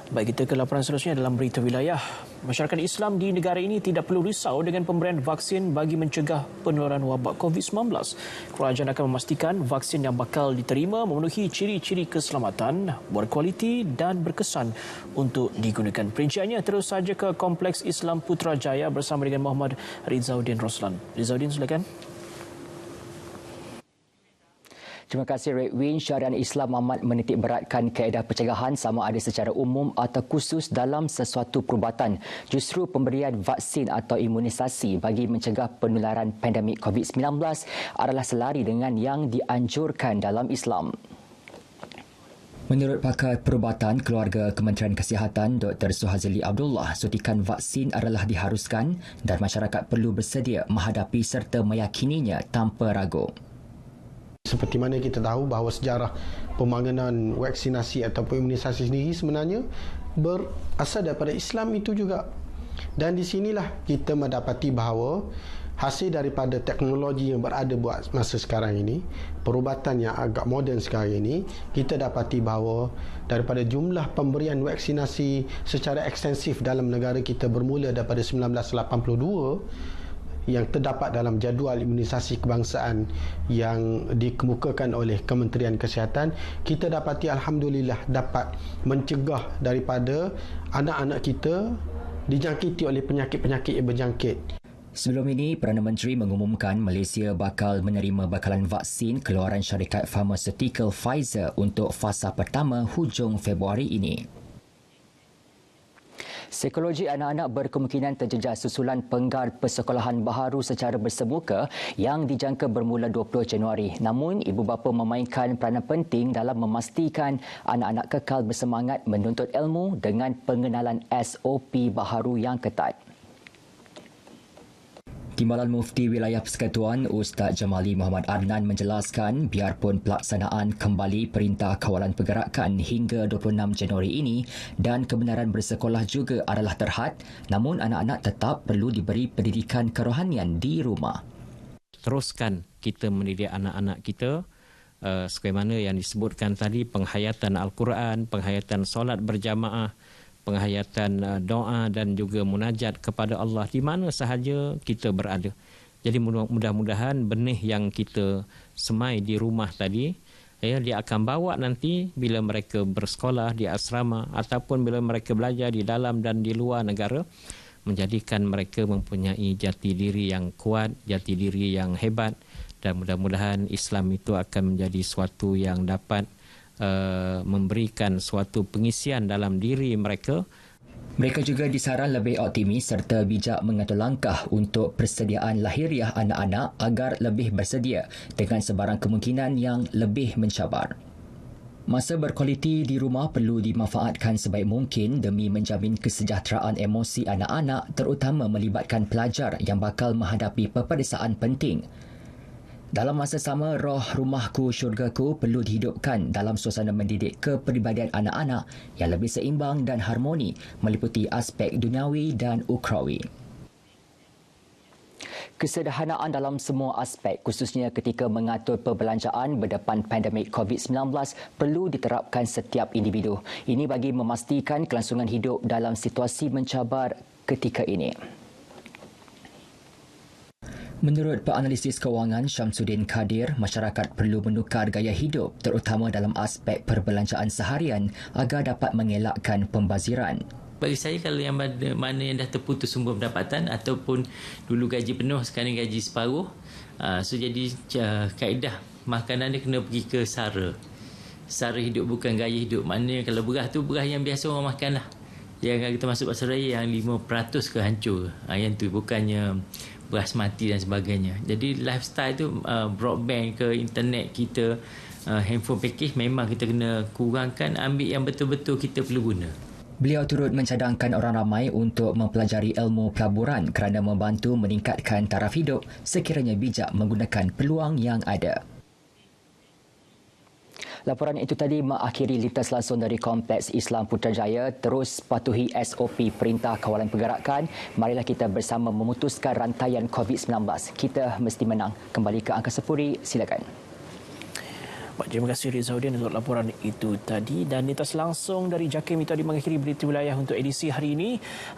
Baik, kita ke laporan seterusnya dalam berita wilayah. Masyarakat Islam di negara ini tidak perlu risau dengan pemberian vaksin bagi mencegah penularan wabak COVID-19. Kerajaan akan memastikan vaksin yang bakal diterima memenuhi ciri-ciri keselamatan, berkualiti dan berkesan untuk digunakan. Perinciannya terus saja ke Kompleks Islam Putrajaya bersama dengan Muhammad Rizauddin Roslan. Rizauddin, silakan. Terima kasih Redwin. Syariat Islam amat menitik beratkan kaedah pencegahan sama ada secara umum atau khusus dalam sesuatu perubatan. Justru pemberian vaksin atau imunisasi bagi mencegah penularan pandemik COVID-19 adalah selari dengan yang dianjurkan dalam Islam. Menurut pakar perubatan Keluarga Kementerian Kesihatan Dr. Suhazili Abdullah, suntikan vaksin adalah diharuskan dan masyarakat perlu bersedia menghadapi serta meyakininya tanpa ragu. Seperti mana kita tahu bahawa sejarah pembangunan vaksinasi ataupun imunisasi sendiri sebenarnya berasal daripada Islam itu juga. Dan di sinilah kita mendapati bahawa hasil daripada teknologi yang berada buat masa sekarang ini, perubatan yang agak moden sekarang ini, kita dapati bahawa daripada jumlah pemberian vaksinasi secara ekstensif dalam negara kita bermula daripada 1982 yang terdapat dalam jadual imunisasi kebangsaan yang dikemukakan oleh Kementerian Kesihatan, kita dapati alhamdulillah dapat mencegah daripada anak-anak kita dijangkiti oleh penyakit-penyakit yang berjangkit. Sebelum ini, Perdana Menteri mengumumkan Malaysia bakal menerima bekalan vaksin keluaran syarikat farmaseutical Pfizer untuk fasa pertama hujung Februari ini. Psikologi anak-anak berkemungkinan terjejas susulan penggar persekolahan baharu secara bersemuka yang dijangka bermula 20 Januari. Namun, ibu bapa memainkan peranan penting dalam memastikan anak-anak kekal bersemangat menuntut ilmu dengan pengenalan SOP baharu yang ketat. Timbalan Mufti Wilayah Persekutuan Ustaz Jamali Muhammad Adnan menjelaskan biarpun pelaksanaan kembali Perintah Kawalan Pergerakan hingga 26 Januari ini dan kebenaran bersekolah juga adalah terhad, namun anak-anak tetap perlu diberi pendidikan kerohanian di rumah. Teruskan kita mendidik anak-anak kita sebagaimana yang disebutkan tadi, penghayatan Al-Quran, penghayatan solat berjamaah, penghayatan doa dan juga munajat kepada Allah di mana sahaja kita berada. Jadi mudah-mudahan benih yang kita semai di rumah tadi, dia akan bawa nanti bila mereka bersekolah di asrama ataupun bila mereka belajar di dalam dan di luar negara, menjadikan mereka mempunyai jati diri yang kuat, jati diri yang hebat, dan mudah-mudahan Islam itu akan menjadi suatu yang dapat memberikan suatu pengisian dalam diri mereka. Mereka juga disaran lebih optimis serta bijak mengatur langkah untuk persediaan lahiriah anak-anak agar lebih bersedia dengan sebarang kemungkinan yang lebih mencabar. Masa berkualiti di rumah perlu dimanfaatkan sebaik mungkin demi menjamin kesejahteraan emosi anak-anak, terutama melibatkan pelajar yang bakal menghadapi peperiksaan penting. Dalam masa sama, roh rumahku syurgaku perlu dihidupkan dalam suasana mendidik kepribadian anak-anak yang lebih seimbang dan harmoni meliputi aspek duniawi dan ukrawi. Kesederhanaan dalam semua aspek, khususnya ketika mengatur perbelanjaan berdepan pandemik COVID-19 perlu diterapkan setiap individu. Ini bagi memastikan kelangsungan hidup dalam situasi mencabar ketika ini. Menurut penganalisis kewangan Syamsuddin Kadir, masyarakat perlu menukar gaya hidup terutama dalam aspek perbelanjaan seharian agar dapat mengelakkan pembaziran. Bagi saya, kalau yang mana yang dah terputus sumber pendapatan ataupun dulu gaji penuh sekarang gaji separuh, jadi kaedah makanan dia kena pergi ke sara. Sara hidup bukan gaya hidup. Maknanya kalau beras tu beras yang biasa orang makan lah. Yang kita masuk pasar raya yang 5% ke hancur. Yang tu bukannya beras mati dan sebagainya. Jadi lifestyle tu broadband ke internet kita, handphone package memang kita kena kurangkan, ambil yang betul-betul kita perlu guna. Beliau turut mencadangkan orang ramai untuk mempelajari ilmu pelaburan kerana membantu meningkatkan taraf hidup sekiranya bijak menggunakan peluang yang ada. Laporan itu tadi mengakhiri lintas langsung dari Kompleks Islam Putrajaya. Terus patuhi SOP Perintah Kawalan Pergerakan. Marilah kita bersama memutuskan rantaian COVID-19. Kita mesti menang. Kembali ke Angkasa Puri, silakan. Terima kasih Rizauddin untuk laporan itu tadi. Dan lintas langsung dari JAKIM itu tadi mengakhiri berita wilayah untuk edisi hari ini.